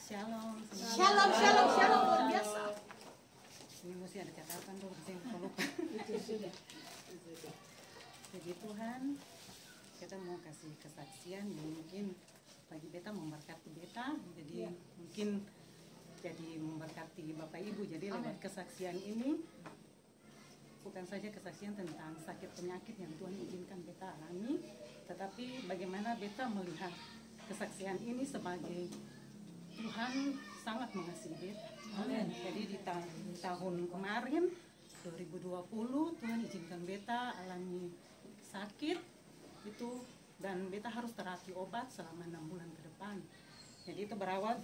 Shalom. Shalom, shalom, shalom, luar biasa. Ini mesti ada catatan tuh, saya lupa. Jadi Tuhan, kita mau kasih kesaksian yang mungkin bagi beta memberkati beta, jadi mungkin jadi memberkati Bapak Ibu. Jadi lewat kesaksian ini bukan saja kesaksian tentang sakit penyakit yang Tuhan izinkan beta alami, tetapi bagaimana beta melihat kesaksian ini sebagai Tuhan sangat mengasihi beta. Jadi di tahun kemarin 2020 Tuhan izinkan beta alami sakit itu, dan beta harus terapi obat selama 6 bulan ke depan. Jadi itu berawal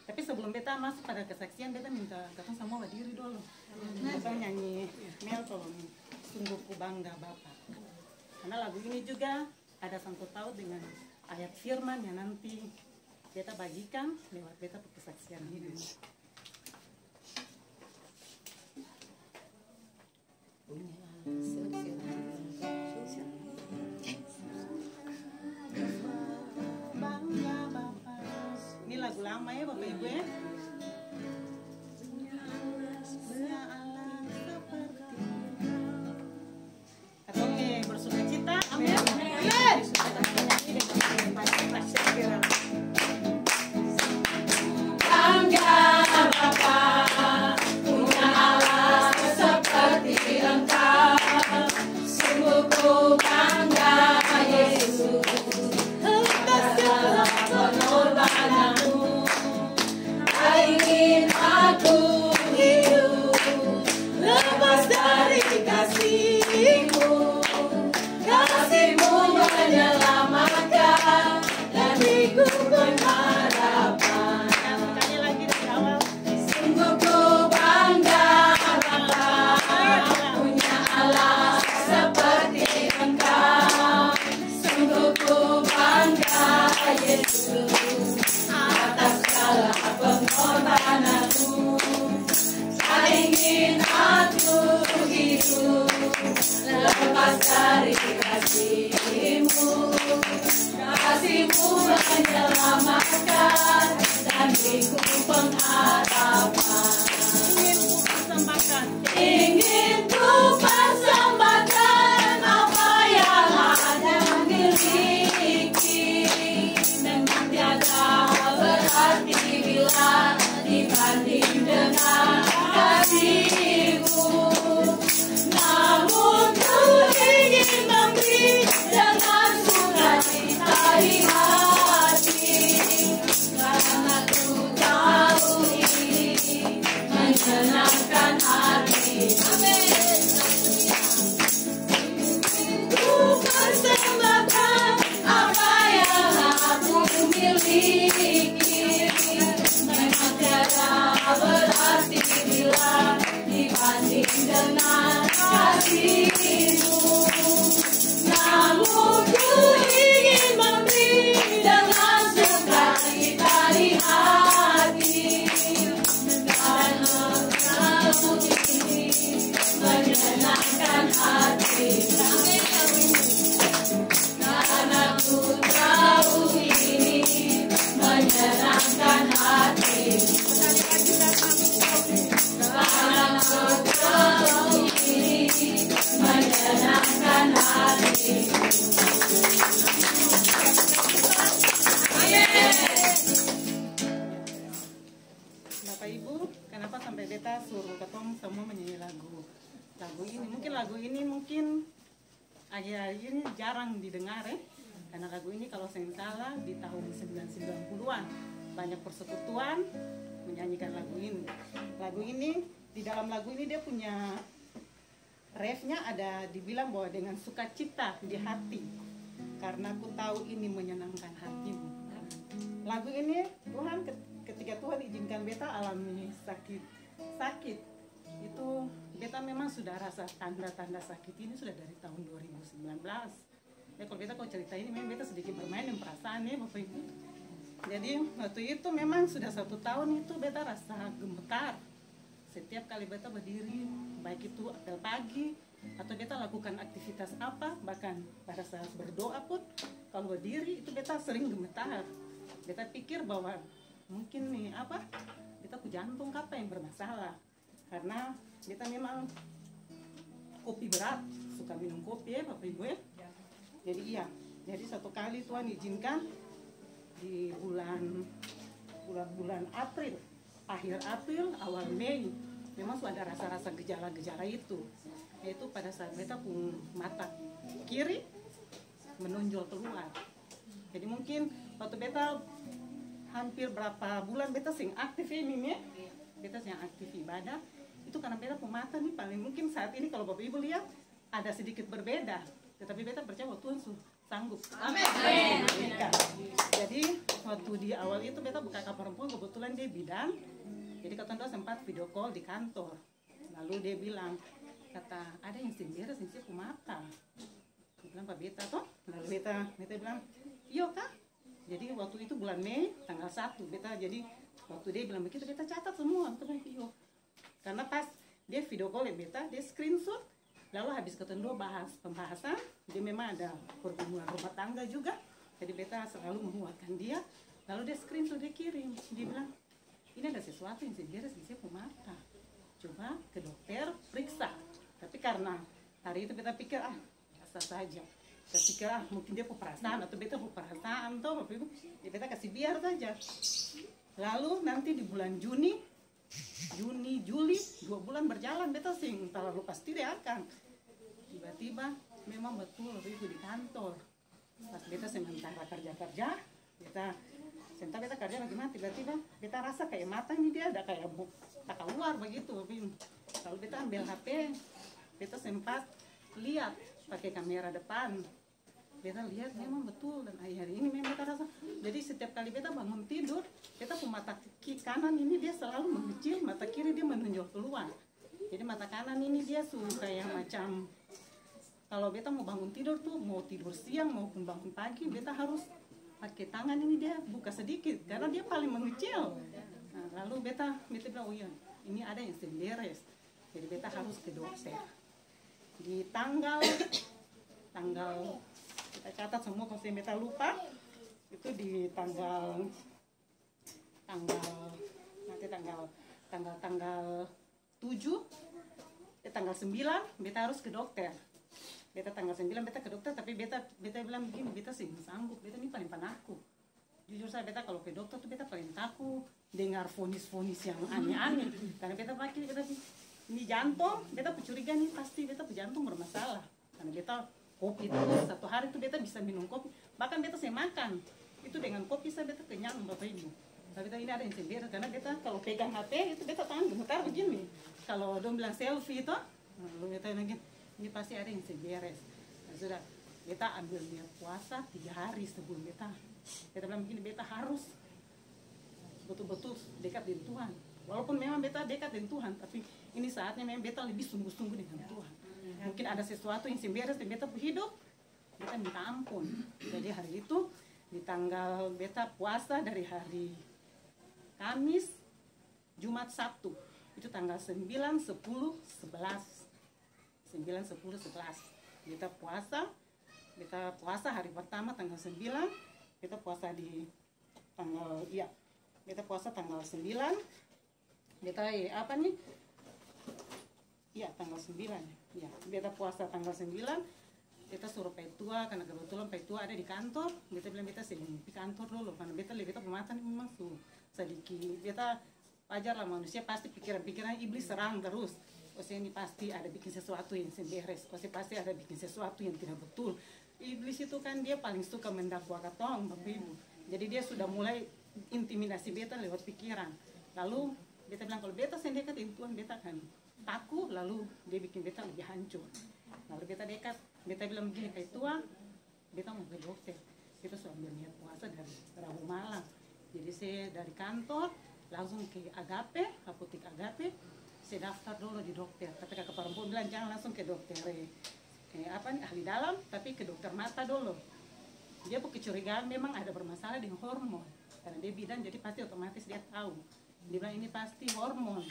tapi sebelum beta masuk pada kesaksian, beta minta katong semua berdiri dulu. Beta nyanyi Mel tolong sungguh ku bangga Bapak. Karena lagu ini juga ada sangkut paut dengan ayat firman yang nanti beta bagikan lewat beta kesaksian ini. Bangga Bapak. Ini lagu lama ya Bapak Ibu ya. Oke, bersuka cita. Amin. Bapak Ibu, kenapa sampai beta suruh ketong semua menyanyi lagu ini? Mungkin lagu ini akhir-akhir ini jarang didengar ya. Karena lagu ini kalau saya salah di tahun 1990-an banyak persekutuan menyanyikan lagu ini. Lagu ini, di dalam lagu ini dia punya refnya ada dibilang bahwa dengan sukacita di hati, karena aku tahu ini menyenangkan hatimu. Lagu ini Tuhan ketika Tuhan izinkan beta alami sakit itu, beta memang sudah rasa tanda-tanda sakit ini sudah dari tahun 2019. Ya kalau beta cerita ini memang beta sedikit bermain dengan perasaan ya Bapak Ibu. Jadi waktu itu memang sudah 1 tahun itu beta rasa gemetar setiap kali beta berdiri, baik itu apel pagi atau beta lakukan aktivitas apa, bahkan pada saat berdoa pun kalau berdiri itu beta sering gemetar. Beta pikir bahwa mungkin nih apa beta ku jantung apa yang bermasalah, karena beta memang kopi berat, suka minum kopi ya Bapak Ibu ya. Jadi iya, jadi satu kali Tuhan izinkan di bulan April, akhir April, awal Mei, memang sudah ada rasa-rasa gejala-gejala itu, yaitu pada saat beta pun mata kiri menonjol keluar. Jadi mungkin waktu beta hampir berapa bulan beta sing aktif ini ya, beta sing aktif ibadah, itu karena beta pun mata nih paling mungkin saat ini kalau Bapak Ibu lihat ada sedikit berbeda, tetapi beta percaya bahwa Tuhan sanggup. Amin. Jadi waktu di awal itu beta buka kapal perempuan, kebetulan dia bidan, jadi kata sempat video call di kantor, lalu dia bilang, kata ada yang beres yang sih mata, dia bilang Pak Beta toh, lalu beta bilang iya kak. Jadi waktu itu bulan Mei tanggal 1 beta, jadi waktu dia bilang begitu beta catat semua, beta bilang iya, karena pas dia video call ya beta, dia screenshot. Lalu habis ketemu bahas pembahasan, dia memang ada perhubungan rumah tangga juga, jadi beta selalu menguatkan dia. Lalu dia screenshot, dia kirim, dia bilang ini ada sesuatu yang beres di mata, coba ke dokter periksa. Tapi karena hari itu beta pikir biasa saja, beta pikir mungkin dia perasaan atau beta perasaan tuh, ya beta kasih biar saja. Lalu nanti di bulan Juni, Juli, 2 bulan berjalan beta sing terlalu pasti dia akan. Tiba-tiba memang betul itu di kantor. Pas beta sementara kerja, beta kerja bagaimana, tiba-tiba beta rasa kayak mata ini dia ada kayak tak keluar begitu. Lalu beta ambil HP, beta sempat lihat pakai kamera depan. Beta lihat memang betul, dan hari ini memang beta rasa. Jadi setiap kali beta bangun tidur, beta pun mata kanan ini dia selalu mengecil, mata kiri dia menonjol keluar. Jadi mata kanan ini dia suka yang macam, kalau beta mau bangun tidur tuh, mau tidur siang maupun bangun pagi, beta harus pakai tangan ini dia buka sedikit, karena dia paling mengecil. Nah, lalu beta bilang, oh iya, ini ada yang beres. Jadi beta harus ke dokter. Di tanggal kita catat semua kalau beta lupa, itu di tanggal 7, tanggal 9 beta harus ke dokter. Beta tanggal 9 beta ke dokter, tapi beta bilang begini, beta sih sanggup, beta ini paling penakut. Jujur saya beta kalau ke dokter tuh beta paling takut dengar vonis-vonis yang aneh-aneh. Karena beta ini jantung, beta curiga nih pasti beta jantung bermasalah. Karena beta kopi terus, satu hari tuh beta bisa minum kopi, bahkan beta saya makan itu dengan kopi saya beta kenyang Bapak Ibu. Tapi ini ada yang beres, karena beta kalau pegang HP itu beta tangan gemetar begini. Kalau dong bilang selfie itu, lalu beta lagi ini pasti ada yang beres. Nah, sudah beta ambil niat puasa 3 hari sebelum beta bilang begini, beta harus betul-betul dekat dengan Tuhan. Walaupun memang beta dekat dengan Tuhan, tapi ini saatnya memang beta lebih sungguh-sungguh dengan Tuhan. Mungkin ada sesuatu yang beres di beta hidup, beta minta ampun. Jadi hari itu di tanggal beta puasa dari hari Kamis, Jumat, Sabtu, itu tanggal 9, 10, 11. 9, 10, 11 beta puasa hari pertama tanggal 9, beta puasa di tanggal beta puasa tanggal 9, beta tanggal 9 ya, beta puasa tanggal 9, beta suruh Paitua, karena kebetulan Paitua ada di kantor, beta bilang beta sedang di kantor dulu, karena beta pematan memang sedikit, beta wajar lah manusia pasti pikiran-pikiran iblis serang terus. Ini pasti ada bikin sesuatu yang beres, pasti ada bikin sesuatu yang tidak betul. Iblis itu kan dia paling suka mendakwa katong Bapak Ibu. Jadi dia sudah mulai intimidasi beta lewat pikiran. Lalu beta bilang kalau beta sendekat dengan Tuhan beta akan takut, lalu dia bikin beta lebih hancur. Lalu beta dekat, beta bilang begini kayak Tuhan, beta mau ke dokter. Kita sudah ambil niat puasa dari Rabu malam. Jadi saya dari kantor langsung ke Agape, apotek Agape, saya daftar dulu di dokter. Tapi kakak perempuan bilang jangan langsung ke dokter ahli dalam, tapi ke dokter mata dulu. Dia kecurigaan memang ada bermasalah dengan hormon, karena dia bidan jadi pasti otomatis dia tahu. Dia bilang ini pasti hormon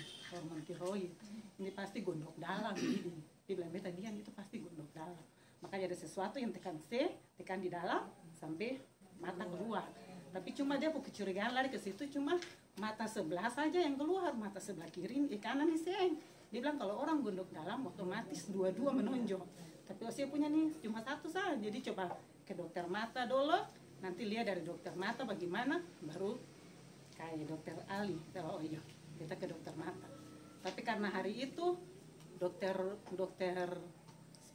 tiroid, ini pasti gondok dalam. Jadi dia bilang beta diam itu pasti gondok dalam. Makanya ada sesuatu yang tekan di dalam sampai mata keluar. Tapi cuma dia kecurigaan lari ke situ, cuma mata sebelah saja yang keluar, mata sebelah kiri, kanan ini seng. Dia bilang kalau orang gondok dalam otomatis dua-dua menonjol. Tapi Osia punya nih cuma satu saja. Jadi coba ke dokter mata dulu, nanti lihat dari dokter mata bagaimana, baru kayak dokter Ali. Oh iya, kita ke dokter mata. Tapi karena hari itu dokter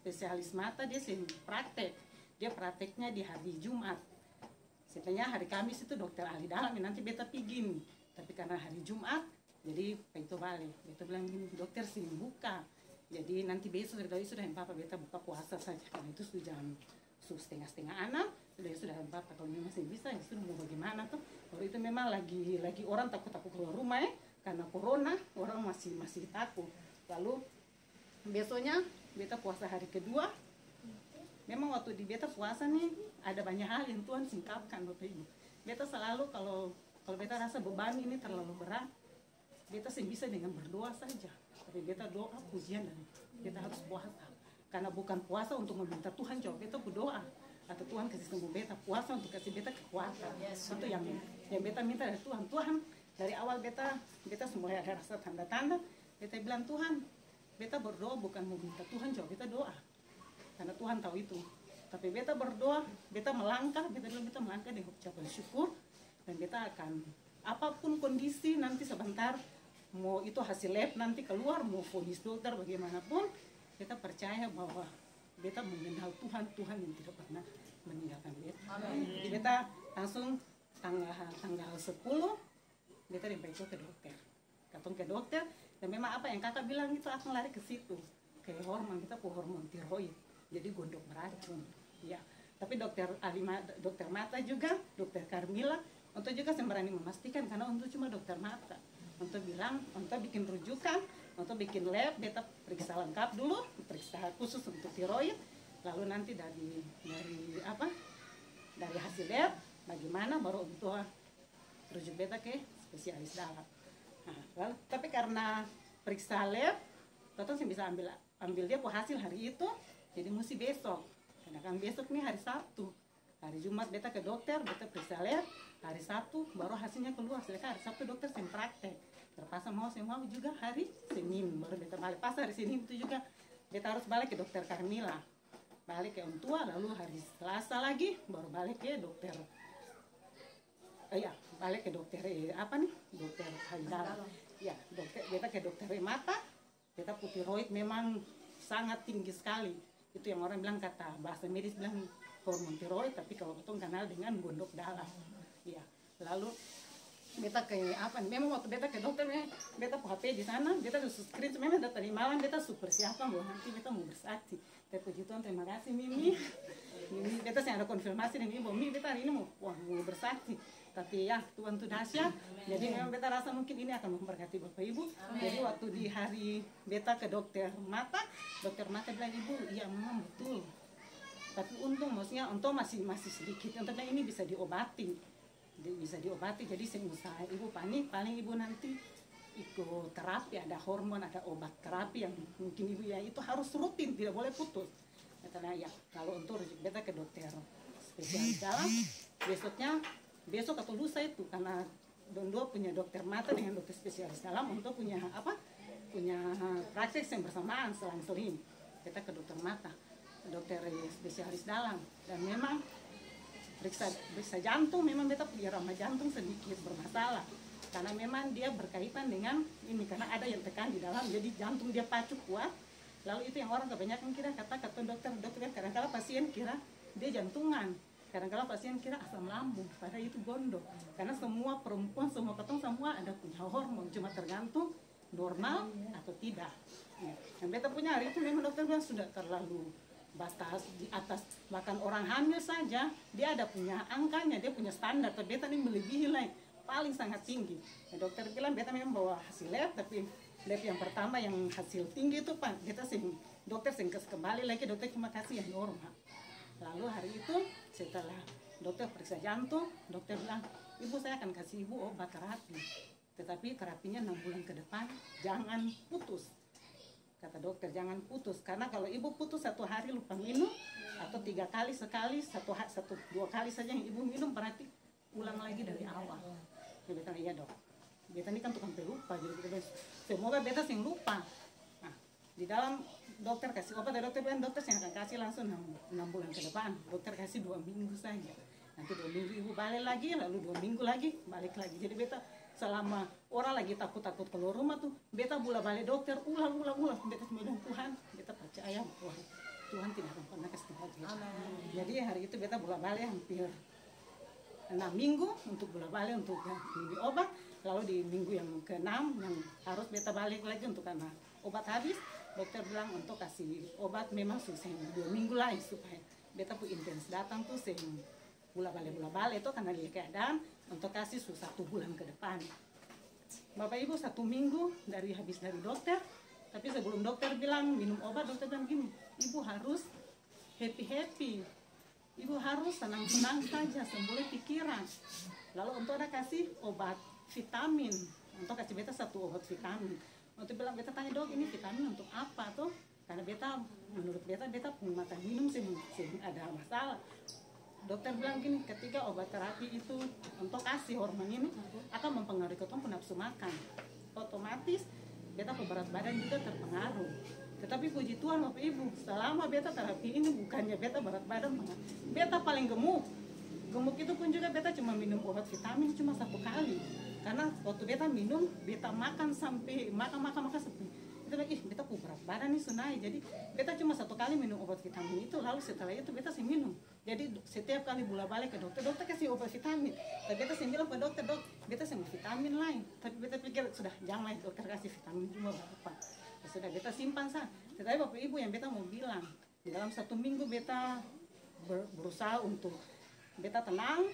spesialis mata dia sering praktek. Dia prakteknya di hari Jumat. Sebenarnya hari Kamis itu dokter ahli dalam nanti beta pergi. Tapi karena hari Jumat, jadi itu balik. Beta bilang gini, dokter sini buka. Jadi nanti besok dari sudah papa beta buka puasa saja. Karena itu sudah jam setengah 6. Sudah papa kalau masih bisa ya sudah mau bagaimana tuh. Kalau itu memang lagi orang takut keluar rumah ya. Karena corona orang masih takut. Lalu besoknya beta puasa hari kedua. Memang waktu di beta puasa nih ada banyak hal yang Tuhan singkapkan Bapak Ibu. Beta selalu kalau beta rasa beban ini terlalu berat, beta bisa dengan berdoa saja. Tapi beta doa pujian dan beta harus puasa. Karena bukan puasa untuk meminta Tuhan jawab, beta berdoa atau Tuhan kasih sembuh beta, puasa untuk kasih beta kekuatan. Itu yang beta minta dari Tuhan. Tuhan dari awal beta mulai ada rasa tanda-tanda. Beta bilang Tuhan, beta berdoa bukan meminta Tuhan jawab, beta doa. Karena Tuhan tahu itu. Tapi beta berdoa, beta melangkah dengan ucapan syukur, dan beta akan apapun kondisi nanti sebentar, mau itu hasil lab nanti keluar, mau vonis dokter bagaimanapun, beta percaya bahwa beta mengenal Tuhan yang tidak pernah meninggalkan beta. Jadi beta langsung tanggal 10 beta dibawa ke dokter. Katong ke dokter, dan memang apa yang kakak bilang itu akan lari ke situ, ke hormon, kita ke hormon tiroid. Jadi gondok beracun, ya. Tapi dokter mata juga, dokter Carmila, untuk juga saya berani memastikan karena untuk cuma dokter mata, untuk bilang, untuk bikin rujukan, untuk bikin lab, beta periksa lengkap dulu, periksa khusus untuk tiroid, lalu nanti dari hasil lab, bagaimana baru untuk rujuk beta ke spesialis dalam. Nah, lalu, tapi karena periksa lab, kita bisa ambil dia hasil hari itu. Jadi mesti besok, karena kan besok nih hari Sabtu, hari Jumat beta ke dokter, beta periksa lab, hari Sabtu baru hasilnya keluar. Sedangkan hari Sabtu dokter sem praktek, terpaksa mau juga hari Senin baru beta balik. Pas hari Senin itu juga beta harus balik ke dokter Carmila, balik ke Untua, lalu hari Selasa lagi baru balik ke dokter, balik ke dokter dokter Haidar. Ya, beta ke dokter mata, beta tiroid memang sangat tinggi sekali. Itu yang orang bilang, kata bahasa medis bilang hormon tiroid, tapi kalau kita kenal dengan gondok dalam. Ya, lalu beta memang waktu beta ke dokter, beta HP di sana, beta sudah screen, memang dari malam beta super siapa bahwa nanti beta mau bersaksi. Tapi puji Tuhan, terima kasih Mimi, beta saya ada konfirmasi dengan Ibu, Mimi beta hari ini mau bersaksi. Tapi ya Tuhan itu dahsyat. Jadi memang beta rasa mungkin ini akan memberkati Bapak Ibu. Amen. Jadi waktu di hari beta ke dokter mata bilang, Ibu, iya memang betul. Tapi untung masih sedikit. Untungnya ini bisa diobati. Jadi saya usaha Ibu paling Ibu nanti ikut terapi, ada hormon, ada obat terapi yang mungkin Ibu ya itu harus rutin, tidak boleh putus. Karena ya kalau untuk beta ke dokter spesialis dalam, besok atau lusa itu, karena dua punya dokter mata dengan dokter spesialis dalam untuk punya praktek yang bersamaan selang-seling. Kita ke dokter mata, dokter spesialis dalam, dan memang periksa jantung, memang beta punya irama jantung sedikit bermasalah, karena memang dia berkaitan dengan ini, karena ada yang tekan di dalam, jadi jantung dia pacu kuat. Lalu itu yang orang kebanyakan kira kata dokter kadang-kadang pasien kira dia jantungan. Kadang-kadang pasien kira asam lambung, padahal itu gondok. Karena semua perempuan, semua ketong semua ada punya hormon, cuma tergantung normal atau tidak. Ya. Dan beta punya hari itu memang dokter bilang sudah terlalu batas, di atas, bahkan orang hamil saja dia ada punya angkanya, dia punya standar, tapi beta ini melebihi lagi, paling sangat tinggi. Ya, dokter bilang beta memang bawa hasil lab, tapi lab yang pertama yang hasil tinggi itu Pak, dokter kembali lagi, dokter cuma kasih yang normal. Lalu hari itu setelah dokter periksa jantung, dokter bilang, Ibu saya akan kasih Ibu obat terapi, tetapi terapinya 6 bulan ke depan jangan putus. Kata dokter jangan putus, karena kalau Ibu putus 1 hari lupa minum, atau 3 kali sekali, 2 kali saja yang Ibu minum, berarti ulang lagi dari awal. Ya beta iya dok, beta ini kan tukang pelupa, jadi beta semoga beta sing lupa. Nah, di dalam dokter kasih obat, dokter bilang dokter yang akan kasih langsung 6 bulan ke depan. Dokter kasih 2 minggu saja. Nanti 2 minggu ibu balik lagi, lalu 2 minggu lagi balik lagi. Jadi beta selama orang lagi takut-takut keluar rumah tuh, beta balik dokter ulang. Beta cuma bilang Tuhan, beta percaya Tuhan tidak akan pernah kasih beta. Jadi hari itu beta balik hampir 6 minggu untuk balik untuk minum obat. Lalu di minggu yang ke-6 yang harus beta balik lagi untuk karena obat habis, dokter bilang untuk kasih obat memang susah 2 minggu lagi supaya beta pun intens datang tuh balik itu karena dia keadaan untuk kasih 1 bulan ke depan. Bapak Ibu 1 minggu habis dari dokter, tapi sebelum dokter bilang minum obat, dokter bilang gini, ibu harus happy, ibu harus senang-senang saja, sembuh pikiran. Lalu untuk ada kasih obat vitamin, untuk kasih beta 1 obat vitamin. Untuk bilang beta tanya dok, ini vitamin untuk apa tuh? Karena beta menurut beta makan minum sih ada masalah. Dokter bilang gini, ketika obat terapi itu untuk kasih hormon ini akan mempengaruhi ketemu nafsu makan. Otomatis beta berat badan juga terpengaruh. Tetapi puji Tuhan Bapak Ibu, selama beta terapi ini bukannya beta berat badan, beta paling gemuk. Gemuk itu pun juga beta cuma minum obat vitamin cuma 1 kali. Karena waktu beta minum, beta makan sampai makan sampai itu lagi beta berat badan nih sunai. Jadi beta cuma 1 kali minum obat vitamin itu, lalu setelah itu beta sih minum. Jadi setiap kali balik ke dokter kasih obat vitamin. Tapi beta sih bilang ke dokter, dok, beta sih mau vitamin lain. Tapi beta pikir sudah jangan dokter kasih vitamin cuma berapa. Ya sudah beta simpan sah. Tetapi Bapak Ibu yang beta mau bilang, di dalam 1 minggu beta berusaha untuk beta tenang.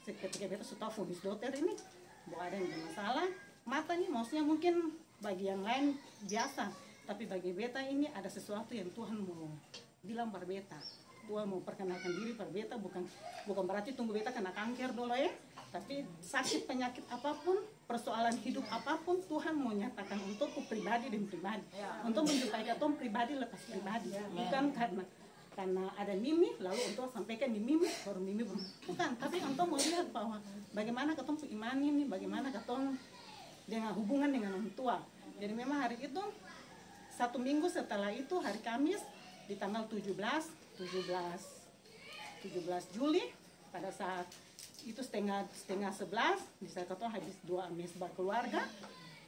Ketika beta sudah fonis dokter ini bahwa ada yang bermasalah mata nih, maksudnya mungkin bagi yang lain biasa, tapi bagi beta ini ada sesuatu yang Tuhan mau bilang pada beta. Tuhan mau perkenalkan diri pada beta, bukan berarti tunggu beta kena kanker dulu ya, tapi sakit penyakit apapun, persoalan hidup apapun, Tuhan mau nyatakan untukku pribadi dan pribadi, untuk menjumpai ketemu pribadi lepas pribadi, bukan karena ada Mimi lalu untuk sampaikan di Mimi baru Mimi bukan, tapi untuk mau lihat bahwa bagaimana ketemu iman ini, bagaimana ketemu dengan hubungan dengan orang tua. Jadi memang hari itu 1 minggu setelah itu hari Kamis di tanggal 17 Juli, pada saat itu setengah 11 bisa ketemu habis 2 misbah keluarga,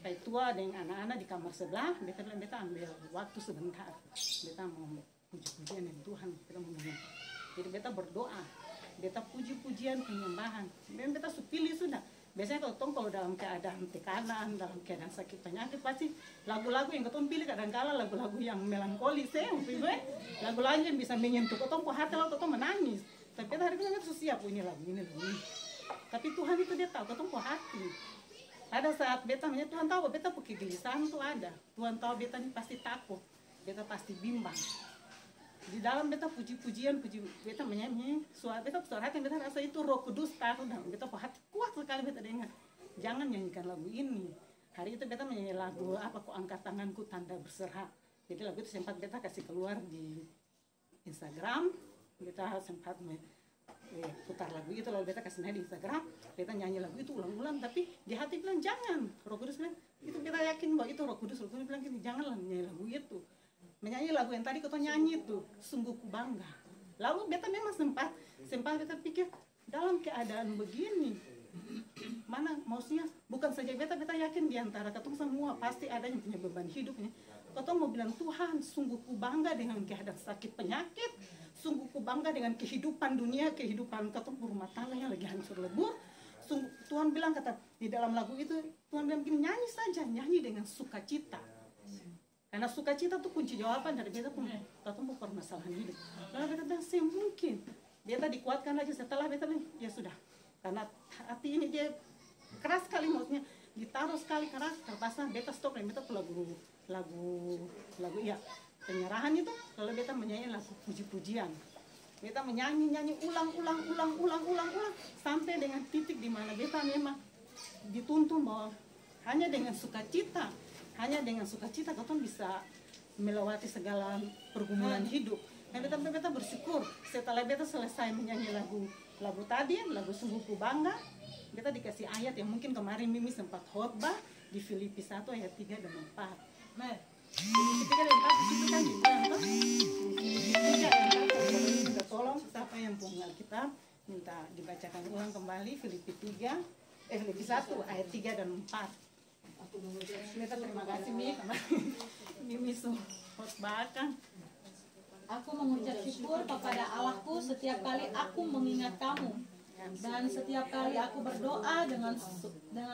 baik tua dengan anak-anak di kamar sebelah. Beta bilang beta ambil waktu sebentar, beta mau puji-pujian dengan Tuhan, beta mau nyanyi. Jadi beta berdoa, beta puji-pujian penyembahan. Memang beta pilih sudah. Biasanya kalau dalam keadaan tekanan, dalam keadaan sakit penyakit, pasti lagu-lagu yang ketong pilih kadang-kala lagu-lagu yang melankolis lagu-lagu yang bisa menyentuh ketong ke hati, lalu ketong menangis. Tapi kita hari ini siap ini lagu ini. Tapi Tuhan itu dia tahu ketong ke hati. Pada saat beta menyatakan Tuhan tahu beta kegelisahan itu ada. Tuhan tahu beta ini pasti takut, beta pasti bimbang. Di dalam beta puji-pujian, beta menyanyi, suara hati beta rasa itu Roh Kudus taruh dalam beta hati, kuat sekali beta dengar. Jangan nyanyikan lagu ini. Hari itu beta menyanyi lagu apa, kok angkat tanganku tanda berserah. Jadi lagu itu sempat beta kasih keluar di Instagram, beta sempat putar lagu itu lalu beta kasih naik di Instagram, beta nyanyi lagu itu ulang-ulang, tapi di hati bilang jangan. Roh Kudus bilang, itu beta yakin bahwa itu Roh Kudus bilang gini, janganlah nyanyi lagu itu. Menyanyi lagu yang tadi kita nyanyi itu sungguh ku bangga. Lalu beta memang sempat beta pikir dalam keadaan begini, mana maksudnya bukan saja beta yakin di antara ketong semua pasti ada yang punya beban hidupnya. Ketong mau bilang Tuhan, sungguh ku bangga dengan keadaan sakit penyakit, sungguh ku bangga dengan kehidupan dunia, kehidupan ketong rumah tangga yang lagi hancur lebur. Sungguh Tuhan bilang kata di dalam lagu itu, Tuhan bilang gini, nyanyi saja, nyanyi dengan sukacita. Karena sukacita tuh kunci jawaban dari beta pun ketemu permasalahan hidup. Lalu beta bilang semungkin beta dikuatkan lagi setelah beta bilang ya sudah, karena hati ini dia keras sekali, maksudnya ditaruh sekali keras, terpaksa beta stop dan beta lagu ya penyerahan itu. Lalu beta menyanyi lagu puji-pujian, beta menyanyi ulang sampai dengan titik di mana beta memang dituntun bahwa hanya dengan sukacita ketong bisa melewati segala pergumulan hidup. Dan beta bersyukur setelah beta selesai menyanyi lagu lagu tadi, lagu Sungguhku Bangga, beta dikasih ayat yang mungkin kemarin Mimi sempat khotbah di Filipi 1 ayat 3 dan 4. Filipi 3 dan 4 di situ kan dibilang tuh. Filipi 3 ayat 4, kalau minta tolong siapa yang punya Alkitab minta dibacakan ulang kembali Filipi 1 ayat 3 dan 4. Beta terima kasih Mi karena Mimi khotbahkan. Aku mengucap syukur kepada Allahku setiap kali aku mengingat kamu. Dan setiap kali aku berdoa dengan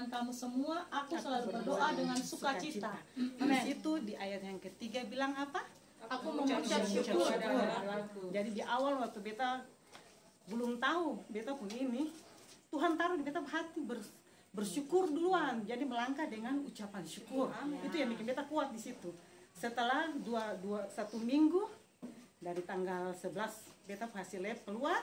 kamu semua, aku selalu berdoa dengan sukacita. Di situ di ayat yang ketiga bilang apa? Aku mengucap syukur. Jadi di awal waktu beta belum tahu beta pun ini, Tuhan taruh di beta hati bersyukur duluan. Jadi melangkah dengan ucapan syukur. Itu yang bikin beta kuat di situ. Setelah 1 minggu dari tanggal 11 beta hasil lab keluar,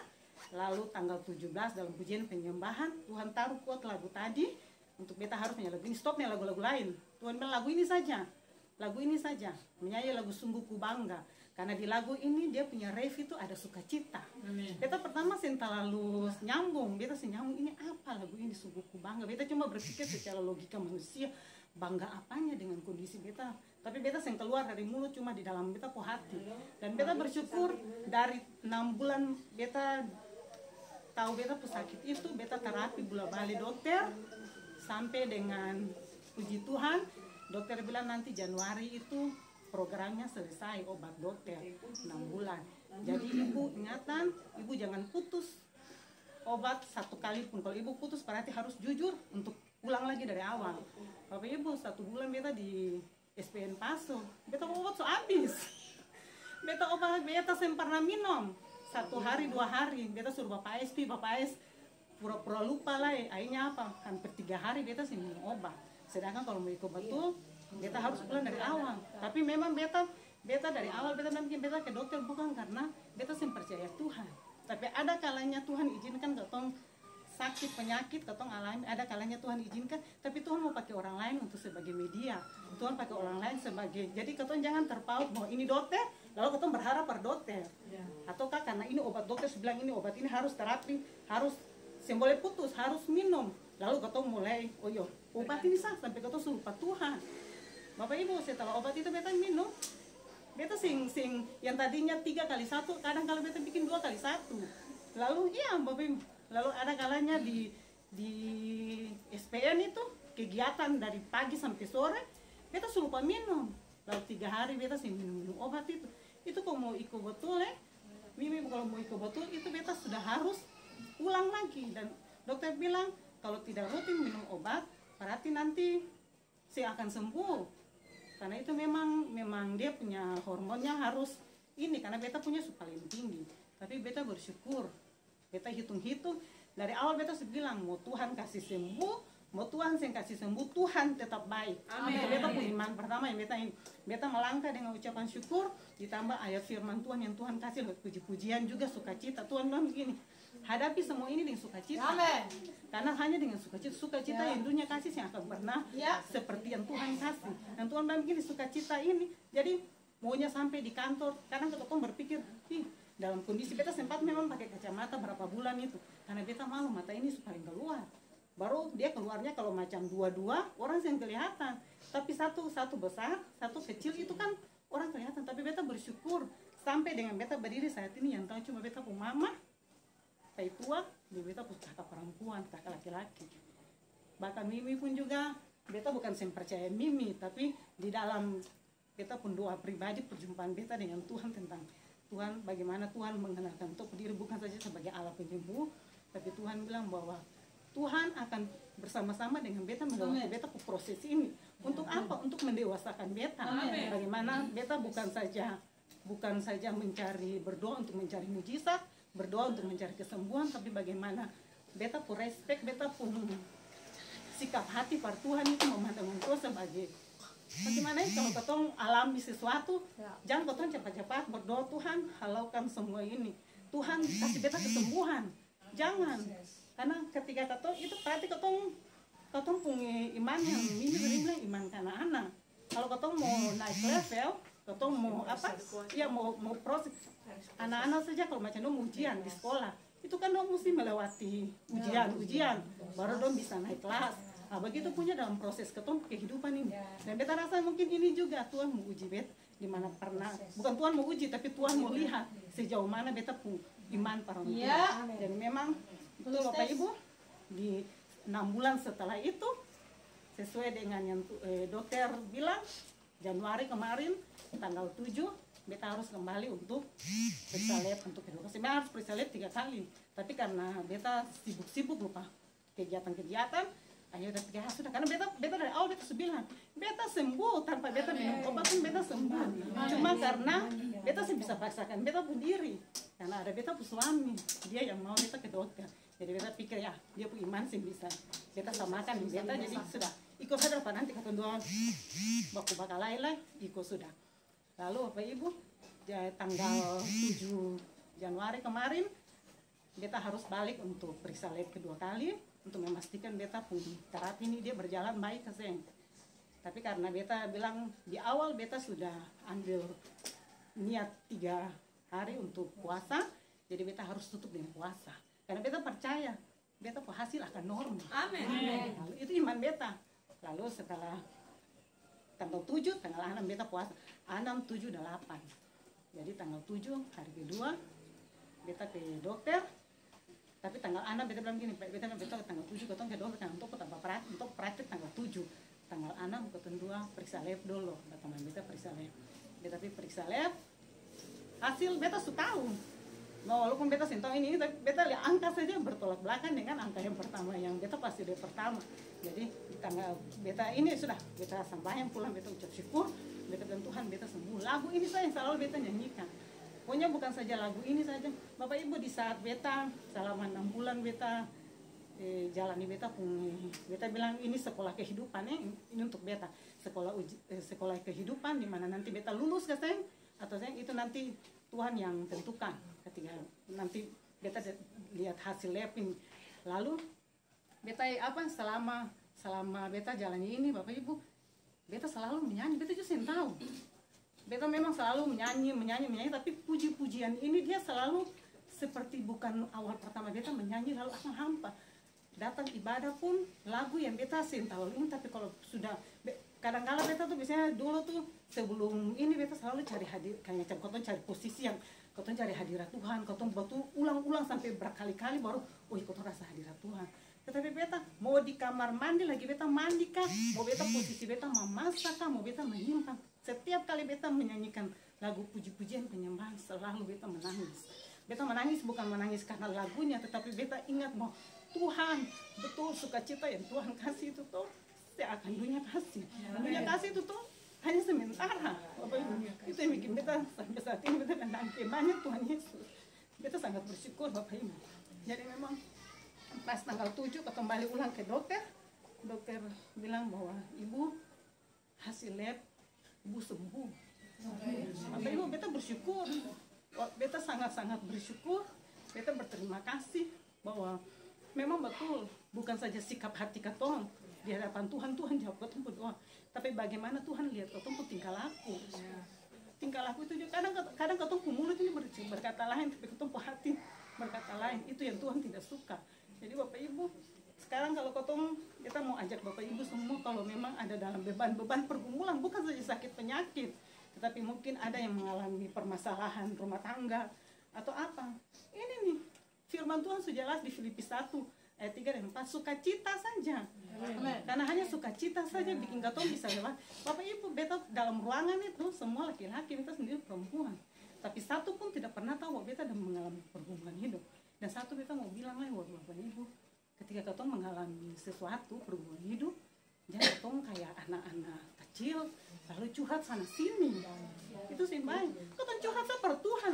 lalu tanggal 17 dalam pujian penyembahan Tuhan taruh kuat lagu tadi untuk beta harus menyanyi lagu ini, stopnya lagu-lagu lain. Tuhan bilang lagu ini saja menyanyi lagu Sungguhku Bangga, karena di lagu ini dia punya ref itu ada sukacita. Beta pertama terlalu nyambung, beta nyambung ini apa lagu ini Sungguhku Bangga. Beta cuma berpikir secara logika manusia, bangga apanya dengan kondisi beta, tapi beta yang keluar dari mulut cuma di dalam beta po hati. Dan beta bersyukur dari 6 bulan beta tahu beta pesakit itu, beta terapi bola balik dokter sampai dengan puji Tuhan dokter bilang nanti Januari itu programnya selesai obat dokter 6 bulan. Jadi ibu ingatan, ibu jangan putus obat 1 kali pun. Kalau ibu putus berarti harus jujur untuk ulang lagi dari awal. Bapak Ibu 1 bulan beta di SPN Paso, beta obat habis. Beta obat beta sem pernah minum 1 hari 2 hari, beta suruh Bapak S pura-pura lupa lah. Akhirnya apa? Hampir 3 hari beta minum obat. Sedangkan kalau mau ikut betul, beta harus pulang dari awal. Tapi memang beta dari awal beta bikin beta ke dokter bukan karena beta percaya Tuhan. Tapi ada kalanya Tuhan izinkan ketong sakit penyakit ketong alami, ada kalanya Tuhan izinkan, tapi Tuhan mau pakai orang lain untuk sebagai media. Tuhan pakai orang lain sebagai, jadi ketong jangan terpaut bahwa ini dokter, lalu ketong berharap per dokter. Ataukah karena ini obat dokter bilang ini obat ini harus terapi, harus boleh putus, harus minum. Lalu ketong mulai, oh yo, obat ini sah sampai ketong lupa Tuhan. Bapak Ibu setelah obat itu beta minum, beta sing yang tadinya 3 kali 1, kadang kalau beta bikin 2 kali 1. Lalu iya Bapak Ibu, lalu ada kalanya di SPN itu kegiatan dari pagi sampai sore beta lupa minum. Lalu 3 hari beta minum obat itu kalau mau ikut betul Mimi kalau mau ikut betul itu beta sudah harus ulang lagi. Dan dokter bilang kalau tidak rutin minum obat berarti nanti saya akan sembuh, karena itu memang dia punya hormonnya harus ini, karena beta punya paling tinggi. Tapi beta bersyukur, beta hitung-hitung dari awal beta bilang mau Tuhan kasih sembuh, mau Tuhan kasih sembuh, Tuhan tetap baik. Amin. Beta punya iman pertama yang beta melangkah dengan ucapan syukur, ditambah ayat firman Tuhan yang Tuhan kasih lewat puji-pujian juga sukacita. Tuhan bilang begini, hadapi semua ini dengan sukacita. Amin. Karena hanya dengan sukacita yang dunia kasih yang akan pernah seperti yang Tuhan kasih. Dan Tuhan bilang begini, sukacita ini, jadi maunya sampai di kantor. Kadang kita berpikir, dalam kondisi beta sempat memang pakai kacamata berapa bulan itu, karena beta malu mata ini paling keluar. Baru dia keluarnya kalau macam 2-2 orang yang kelihatan, tapi satu besar, satu kecil itu kan orang kelihatan. Tapi beta bersyukur sampai dengan beta berdiri saat ini yang tahu cuma beta pun mama, tai tua, beta pun kakak perempuan, kakak laki-laki. Bahkan Mimi pun juga, beta bukan percaya Mimi, tapi di dalam beta pun doa pribadi perjumpaan beta dengan Tuhan tentang Tuhan, bagaimana Tuhan mengenalkan untuk diri bukan saja sebagai Allah penyembuh, tapi Tuhan bilang bahwa Tuhan akan bersama-sama dengan beta melewati beta proses ini. Untuk apa? Untuk mendewasakan beta. Amen. Bagaimana beta bukan saja mencari berdoa untuk mencari mujizat, berdoa untuk mencari kesembuhan, tapi bagaimana beta pun respect, beta pun sikap hati par Tuhan itu memandang engkau sebagai bagaimana kalau ketong alami sesuatu, jangan ketong cepat-cepat berdoa Tuhan halaukan semua ini, Tuhan kasih beta kesembuhan, jangan. Karena ketika ketong itu berarti ketong punya iman yang ini iman anak-anak. Kalau ketong mau naik level, ketong mau apa? Ya mau proses. Anak-anak saja kalau macam itu ujian di sekolah, itu kan dong mesti melewati ujian baru dong bisa naik kelas. Nah, begitu punya dalam proses ketemu kehidupan ini. Dan beta rasa mungkin ini juga Tuhan mau uji beta, dimana pernah, bukan Tuhan mau uji, tapi Tuhan mau lihat sejauh mana beta pun iman para orang tua. Dan memang betul Bapak Ibu, di 6 bulan setelah itu, sesuai dengan yang dokter bilang, Januari kemarin, tanggal 7, beta harus kembali untuk periksa lab untuk kedua kali. Sebenarnya harus periksa lab 3 kali, tapi karena beta sibuk-sibuk lupa kegiatan-kegiatan, akhirnya sudah, karena beta dari awal beta bilang beta sembuh tanpa beta minum obat pun beta sembuh. Cuma karena beta bisa paksakan beta pun diri, karena ada beta pun suami, dia yang mau beta ke dokter. Jadi beta pikir ya dia pun iman sih bisa beta samakan beta, jadi sudah ikut saja pada nanti kata dua baku bakal lain ikut sudah. Lalu Bapak Ibu, tanggal 7 Januari kemarin beta harus balik untuk periksa lab kedua kali untuk memastikan beta pun terapi ini dia berjalan baik keseng. Tapi karena beta bilang di awal beta sudah ambil niat 3 hari untuk puasa, jadi beta harus tutup dengan puasa. Karena beta percaya beta pun hasil akan normal. Amin. Lalu itu iman beta. Lalu setelah tanggal 7, tanggal 6 beta puasa 6, 7, 8. Jadi tanggal 7 hari kedua beta ke dokter. Tapi tanggal 6 beta bilang gini, beta tanggal 7 ketong ke dokter kan untuk praktik tanggal 7. Tanggal 6 ketong 2 periksa lab dulu. Teman beta periksa lab. Beta periksa lab. Hasil beta sudah tahu. Nah, walaupun beta sentong ini, tapi beta lihat angka saja bertolak belakang dengan angka yang pertama yang beta pasti dari pertama. Jadi tanggal beta ini sudah beta sampai pulang beta ucap syukur, beta bilang Tuhan beta sembuh. Lagu ini saya yang selalu beta nyanyikan. Pokoknya bukan saja lagu ini saja. Bapak Ibu di saat beta selama 6 bulan beta jalani beta bilang ini sekolah kehidupan ini untuk beta sekolah kehidupan di mana nanti beta lulus katanya atau itu nanti Tuhan yang tentukan ketika nanti beta lihat hasil lab ini. Lalu beta selama beta jalani ini Bapak Ibu beta selalu menyanyi, beta juga tahu beta memang selalu menyanyi, tapi puji-pujian ini dia selalu seperti bukan awal pertama beta menyanyi lalu akan hampa. Datang ibadah pun lagu yang beta tahu ini, tapi kalau sudah kadang-kadang beta tuh biasanya dulu tuh sebelum ini beta selalu cari hadir, kayak kau cari posisi yang kau cari hadirat Tuhan, kau betul ulang-ulang sampai berkali-kali baru kau rasa hadirat Tuhan. Tetapi beta mau di kamar mandi lagi beta mandi kah, mau beta posisi beta memasak kah, mau beta menyimpan. Setiap kali beta menyanyikan lagu puji-pujian penyembahan selalu beta menangis. Beta menangis bukan menangis karena lagunya, tetapi beta ingat bahwa Tuhan betul sukacita yang Tuhan kasih itu tuh seakan dunia kasih. Dunia kasih itu tuh hanya sementara. Bapak Ibu, itu yang bikin beta sampai saat ini beta menangis banyak Tuhan Yesus. Beta sangat bersyukur Bapak Ibu. Jadi memang pas tanggal 7 kembali ulang ke dokter bilang bahwa Ibu hasil lab Ibu sembuh. Bapak Ibu beta bersyukur. Beta sangat-sangat bersyukur. Beta berterima kasih bahwa memang betul bukan saja sikap hati katong di hadapan Tuhan jawab katong berdoa, tapi bagaimana Tuhan lihat katong pun tingkah laku. Tingkah laku itu juga kadang katong pun mulut ini berkata lain, tapi katong pun hati berkata lain. Itu yang Tuhan tidak suka. Jadi Bapak Ibu, sekarang kalau kita mau ajak Bapak Ibu semua, kalau memang ada dalam beban pergumulan, bukan saja sakit penyakit, tetapi mungkin ada yang mengalami permasalahan rumah tangga atau apa. Ini nih, firman Tuhan sudah jelas di Filipi 1 ayat 3 dan 4, sukacita saja. Karena hanya sukacita saja bikin katong bisa lewat. Bapak Ibu, beta dalam ruangan itu semua laki-laki, beta sendiri perempuan. Tapi satu pun tidak pernah tahu bahwa beta ada mengalami pergumulan hidup. Dan satu beta mau bilang lagi buat Bapak Ibu, ketika katong mengalami sesuatu pergumulan hidup, jangan katong kayak anak-anak kecil lalu curhat sana sini. Itu sih baik. Katong curhat sama Tuhan.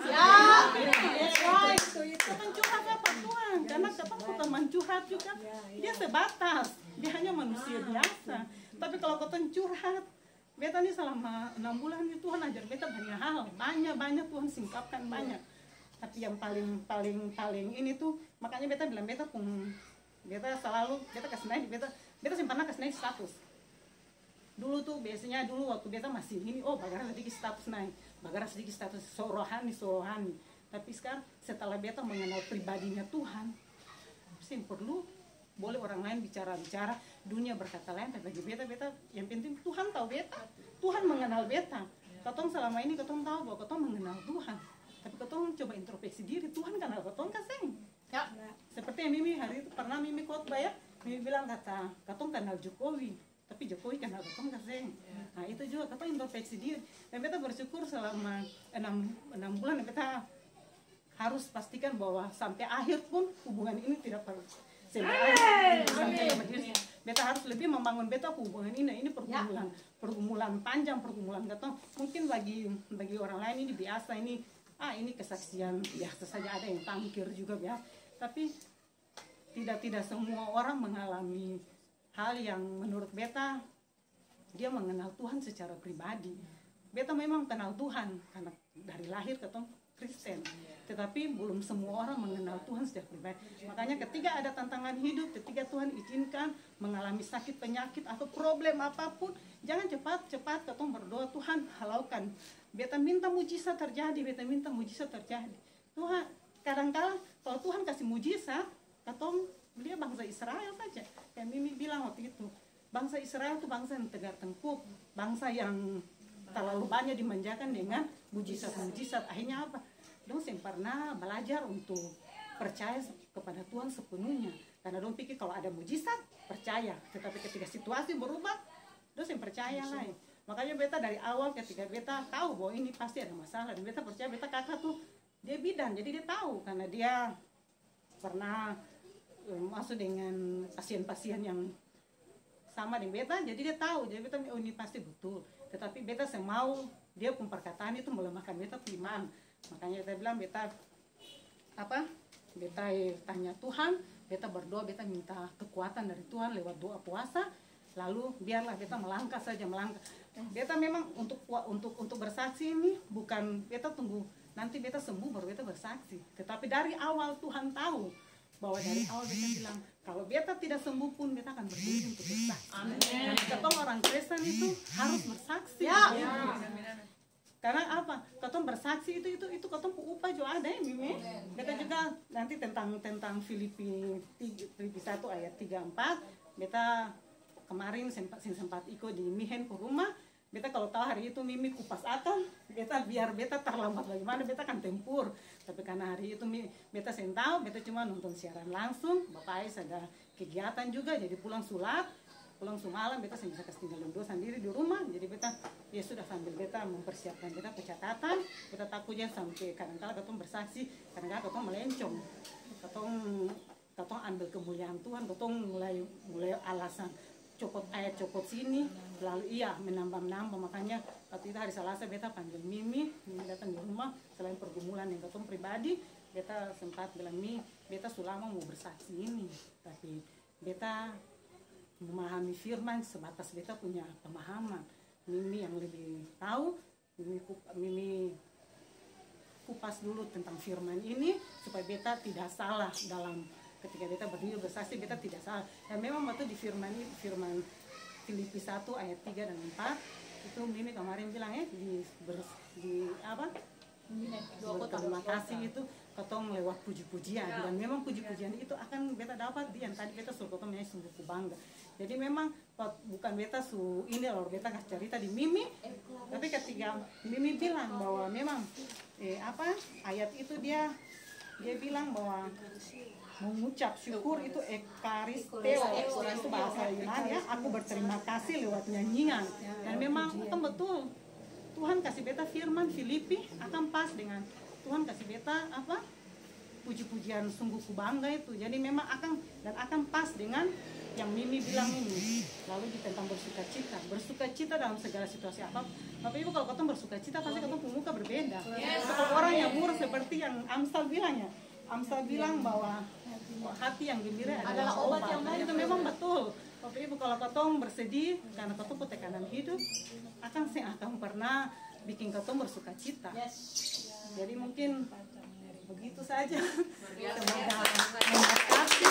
Katong curhat sama Tuhan, karena katong teman curhat juga dia sebatas, dia hanya manusia biasa. Tapi kalau katong curhat, beta nih selama 6 bulan ini Tuhan ajar beta banyak hal, banyak Tuhan singkapkan banyak. Tapi yang paling ini tuh, makanya beta bilang beta selalu kasih naik, beta simpan kasih naik status. Dulu tuh biasanya waktu beta masih ini, bagara sedikit status naik, bagara sedikit status rohani. Tapi sekarang setelah beta mengenal pribadinya Tuhan, sih perlu boleh orang lain bicara-bicara, dunia berkata lain, tapi bagi beta yang penting Tuhan tahu beta, Tuhan mengenal beta. Katong selama ini katong tahu bahwa katong mengenal Tuhan, tapi katong coba introspeksi diri, Tuhan kenal katong kaseng. Ya, seperti yang Mimi hari itu pernah Mimi khotbah ya, Mimi bilang kata katong kenal Jokowi, tapi Jokowi kenal katong kaseng. Nah itu juga katong introspeksi diri, dan beta bersyukur selama 6 bulan beta harus pastikan bahwa sampai akhir pun hubungan ini tidak perlu beta harus lebih membangun beta hubungan ini pergumulan panjang, pergumulan katong mungkin bagi orang lain ini biasa, ini kesaksian biasa saja, ada yang tangkir juga biasa, tapi tidak semua orang mengalami hal yang menurut beta dia mengenal Tuhan secara pribadi. Beta memang kenal Tuhan karena dari lahir katong Kristen, tetapi belum semua orang mengenal Tuhan secara pribadi. Makanya ketika ada tantangan hidup, ketika Tuhan izinkan mengalami sakit, penyakit atau problem apapun, jangan cepat katong berdoa, Tuhan halaukan. Beta minta mujizat terjadi, Tuhan, kadang-kadang kalau Tuhan kasih mujizat, katong dia bangsa Israel saja. Kayak Mimi bilang waktu itu, bangsa Israel itu bangsa yang tegar tengkuk, bangsa yang terlalu banyak dimanjakan dengan mujizat-mujizat. Akhirnya apa? Dong yang pernah belajar untuk percaya kepada Tuhan sepenuhnya. Karena dong pikir kalau ada mujizat, percaya. Tetapi ketika situasi berubah, dong yang percaya lain. Makanya beta dari awal ketika beta tahu bahwa ini pasti ada masalah, dan beta percaya, beta kakak tuh dia bidan, jadi dia tahu karena dia pernah masuk dengan pasien-pasien yang sama dengan beta, jadi dia tahu, jadi beta oh ini pasti betul. Tetapi beta semau dia pun perkataan itu melemahkan beta iman. Makanya beta bilang beta tanya Tuhan, beta berdoa, beta minta kekuatan dari Tuhan lewat doa puasa, lalu biarlah beta melangkah. Beta memang untuk bersaksi ini bukan beta tunggu nanti beta sembuh baru beta bersaksi, tetapi dari awal Tuhan tahu bahwa dari awal beta bilang kalau beta tidak sembuh pun beta akan berdiri untuk bersaksi. Dan ketong orang Kristen itu harus bersaksi. Karena apa? Ketong bersaksi itu ketong upah juga ada ya, Mimi. Beta juga nanti tentang Filipi 1 ayat 3-4. Beta kemarin sempat ikut di Mihen ke rumah. Beta kalau tahu hari itu Mimi kupas akan, biar beta terlambat bagaimana, beta akan tempur. Tapi karena hari itu beta tahu, beta cuma nonton siaran langsung. Bapak Ais ada kegiatan juga, jadi pulang semalam, beta bisa kasih tinggal doa sendiri di rumah. Jadi beta ya sudah sambil beta mempersiapkan beta pencatatan. Beta takutnya sampai kadang-kadang ketong bersaksi, kadang-kadang ketong melencong, ketong ambil kemuliaan Tuhan, ketong mulai alasan copot sini, lalu menambah. Makanya waktu itu hari Selasa beta panggil Mimi datang di rumah. Selain pergumulan yang ketong pribadi, beta sempat bilang beta selama mau bersaksi ini, tapi beta memahami firman sebatas beta punya pemahaman. Mimi yang lebih tahu, Mimi kupas dulu tentang firman ini supaya beta tidak salah dalam ketika beta berdiri bersaksi, beta tidak salah. Dan memang waktu di firman Filipi 1 ayat 3 dan 4 itu Mimi kemarin bilang terima kasih itu ketong lewat puji-pujian, dan memang puji-pujian itu akan beta dapat yang tadi beta suruh ketong sungguh bangga. Jadi memang bukan beta ini loh beta kasih cerita di Mimi, tapi ketika Mimi bilang bahwa memang ayat itu dia bilang bahwa mengucap syukur itu ekaristeo, itu bahasa Yunani ya, aku berterima kasih lewat nyanyian. Dan memang akan betul Tuhan kasih beta firman Filipi akan pas dengan Tuhan kasih beta puji-pujian sungguh kubangga itu. Jadi memang akan pas dengan yang Mimi bilang ini. Lalu tentang bersuka cita dalam segala situasi apa. Bapak Ibu kalau ketemu bersuka cita pasti ketemu muka berbeda. Kalau orang yang murah seperti yang Amsal bilang ya. Amsal bilang bahwa hati yang gembira adalah obat yang baik. Itu memang betul. Bapak Ibu kalau ketong bersedih karena ketong tekanan hidup, akan pernah bikin ketong bersuka cita. Jadi mungkin begitu saja. Semoga memberkati.